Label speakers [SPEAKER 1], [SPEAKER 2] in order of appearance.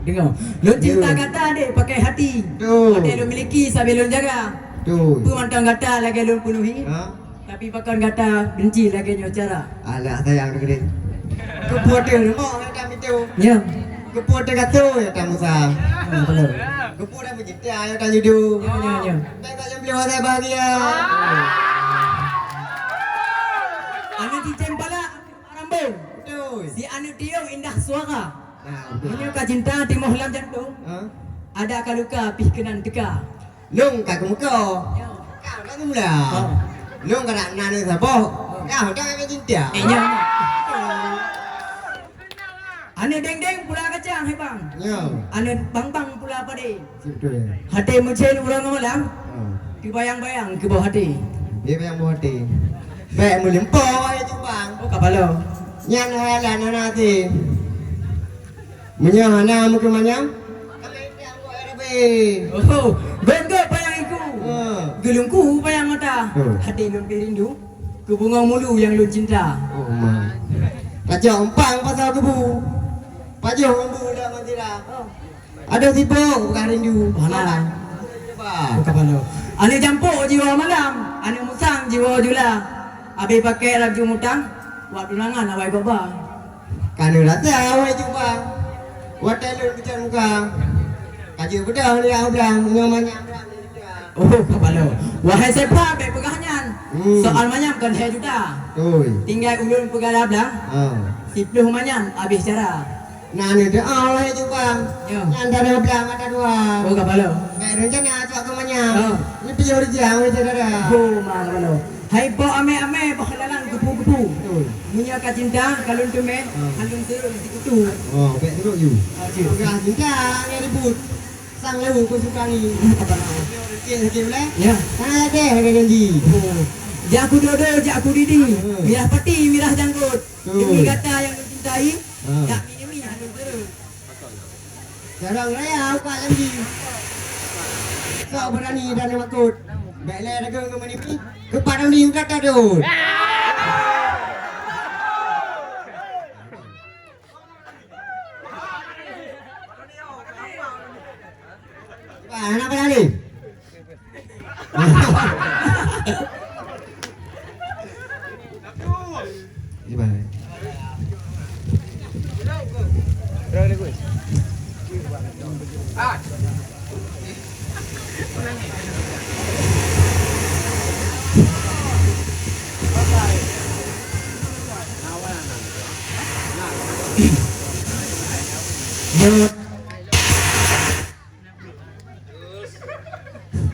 [SPEAKER 1] Dengar. Lu cinta kata adik pakai hati.
[SPEAKER 2] Betul.
[SPEAKER 1] Adik lu miliki sambil lu jaga.
[SPEAKER 2] Betul.
[SPEAKER 1] Pu mantang kata lagi lu penuhi.
[SPEAKER 2] Ha?
[SPEAKER 1] Tapi pakai kata benci lagi nyo cara.
[SPEAKER 2] Alah sayang dekat. Kepuat dia mau dah itu.
[SPEAKER 1] Ya.
[SPEAKER 2] Kepuat dia kata ya tamu sah.
[SPEAKER 1] Betul.
[SPEAKER 2] Kepuat dah bercinta ya tak judu.
[SPEAKER 1] Ya.
[SPEAKER 2] Tak tak jam saya bahagia.
[SPEAKER 1] Anu cincin pala rambu.
[SPEAKER 2] Betul.
[SPEAKER 1] Si anu tiung indah suara.
[SPEAKER 2] Nah, betul.
[SPEAKER 1] Punya ka cinta timah lam jantung.
[SPEAKER 2] Ha?
[SPEAKER 1] Ada ka luka pih kenan teka.
[SPEAKER 2] Long kat muka.
[SPEAKER 1] Ya.
[SPEAKER 2] Kau dah mula. Long kat nak nana siapa? Kau dah main cinta.
[SPEAKER 1] Nya. Anu deng-deng pula kacang hai bang.
[SPEAKER 2] Ya.
[SPEAKER 1] Anu bang-bang pula pade.
[SPEAKER 2] Betul.
[SPEAKER 1] Hati mencen orang malam.
[SPEAKER 2] Ha.
[SPEAKER 1] Kebayang-bayang ke bawah hati.
[SPEAKER 2] Dia yang buat hati. Baik melempau aja tu bang.
[SPEAKER 1] Oh kapalo.
[SPEAKER 2] Nyan halan nanti. Menyana mungkin manyam. Kami yang buat rabe.
[SPEAKER 1] Oh, benggo payang iku.
[SPEAKER 2] Ha.
[SPEAKER 1] Gelungku payang mata.
[SPEAKER 2] Oh.
[SPEAKER 1] Hati lu rindu. Ke bunga mulu yang lu cinta.
[SPEAKER 2] Oh my. Raja empang pasal kebu. Pajong kebu dah mati dah. Ada tipu bukan rindu.
[SPEAKER 1] Mana?
[SPEAKER 2] Coba.
[SPEAKER 1] Oh kapalo. Anu campur jiwa malam. Anu musang jiwa jula. Abi pakai raju mutang. Waktu nangan awai baba.
[SPEAKER 2] Kanu dah tahu coba. Watai lu bicara muka. Kaji bedah ni aku bilang nyamanya.
[SPEAKER 1] Oh kapalo. Wahai sepa be pegahanyan.
[SPEAKER 2] Hmm.
[SPEAKER 1] Soal manyam kan saya juta.
[SPEAKER 2] Oi.
[SPEAKER 1] Tinggal ulun pegala belang.
[SPEAKER 2] Ah.
[SPEAKER 1] Sipluh manyam habis cara.
[SPEAKER 2] Nah ni dia Allah coba.
[SPEAKER 1] Ya.
[SPEAKER 2] Yang ada bilang ada dua.
[SPEAKER 1] Oh kapalo.
[SPEAKER 2] Baik rencana cuak kemanya.
[SPEAKER 1] Oh.
[SPEAKER 2] Ni pergi urjang ni saudara.
[SPEAKER 1] Oh ma kapalo. Hai po ame-ame bakhalalang kupu-kupu.
[SPEAKER 2] Betul.
[SPEAKER 1] Munya ka cinta kalun tume, kalun seru si kutu.
[SPEAKER 2] Oh, baik teruk you.
[SPEAKER 1] Aji.
[SPEAKER 2] Bukan cinta ni ribut. Sang lewu ku suka ni. Okey boleh?
[SPEAKER 1] Ya.
[SPEAKER 2] Ada harga janji.
[SPEAKER 1] Oh. Jak aku dodo, jak aku didi. Mirah pati, mirah janggut. Demi kata yang lu cintai, jak minimi kalun seru.
[SPEAKER 2] Jarang raya buka janji. Kau berani dan makut. Baiklah dagang ke mana ni? Kepada ni kata tu. Apa nak berani?